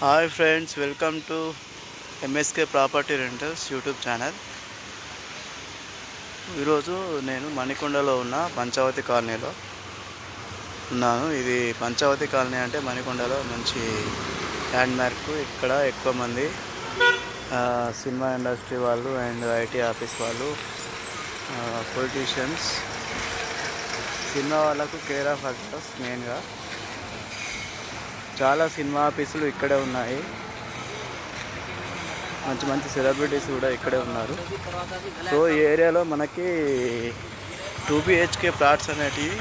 Hi friends, welcome to MSK property rentals YouTube channel. ఈరోజు నేను మణికొండలో ఉన్న పంచావతి కాలనీలో ఉన్నాను. ఇది పంచావతి కాలనీ అంటే మణికొండలో మంచి ల్యాండ్ మార్క్. ఇక్కడ ఎక్కువ మంది సినిమా ఇండస్ట్రీ వాళ్ళు అండ్ ఐటీ ఆఫీస్ వాళ్ళు, పొలిటీషియన్స్, సినిమా వాళ్ళకు కేర్ ఆఫ్ అడ్రస్. మెయిన్గా చాలా సినిమా ఆఫీసులు ఇక్కడే ఉన్నాయి. మంచి మంచి సెలబ్రిటీస్ కూడా ఇక్కడే ఉన్నారు. సో ఈ ఏరియాలో మనకి 2 BHK ప్లాట్స్ అనేటివి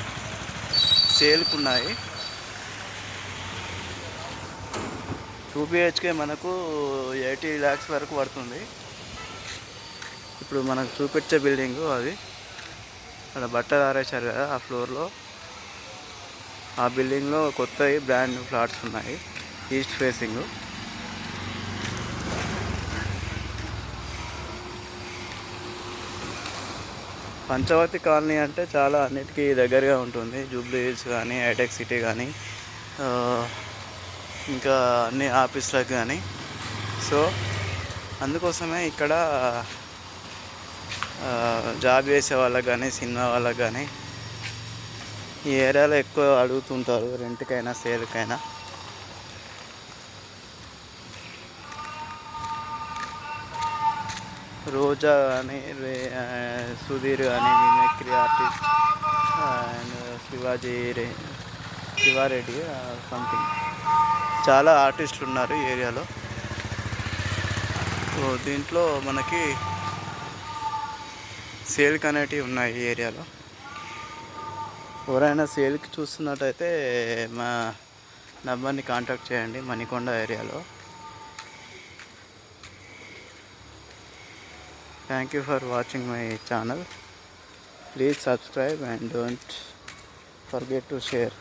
సేల్కి ఉన్నాయి. 2 BHK మనకు 80 lakhs వరకు పడుతుంది. ఇప్పుడు మనకు చూపించే బిల్డింగు అది. అక్కడ బట్టలు ఆరేశారు కదా, ఆ ఫ్లోర్లో, ఆ బిల్డింగ్లో కొత్తవి బ్రాండ్ న్యూ ఫ్లాట్స్ ఉన్నాయి, ఈస్ట్ ఫేసింగ్. పంచవతి కాలనీ అంటే చాలా అన్నిటికీ దగ్గరగా ఉంటుంది. జూబ్లీ హిల్స్ కానీ, హైటెక్ సిటీ కానీ, ఇంకా అన్ని ఆఫీసులకు కానీ. సో అందుకోసమే ఇక్కడ జాబ్ చేసే వాళ్ళకి కానీ, సినిమా వాళ్ళకి కానీ ఈ ఏరియాలో ఎక్కువ అడుగుతుంటారు, రెంట్కైనా సేల్కైనా. రోజా కానీ, సుధీర్ కానీ, mimicry artist, and Shiva Reddy something, చాలా ఆర్టిస్టులు ఉన్నారు ఈ ఏరియాలో. సో దీంట్లో మనకి సేల్కి అనేటివి ఉన్నాయి ఈ ఏరియాలో. ఎవరైనా సేల్కి చూస్తున్నట్టయితే మా నంబర్ని కాంటాక్ట్ చేయండి. మణికొండ ఏరియాలో. Thank you for watching my channel. Please subscribe and don't forget to share.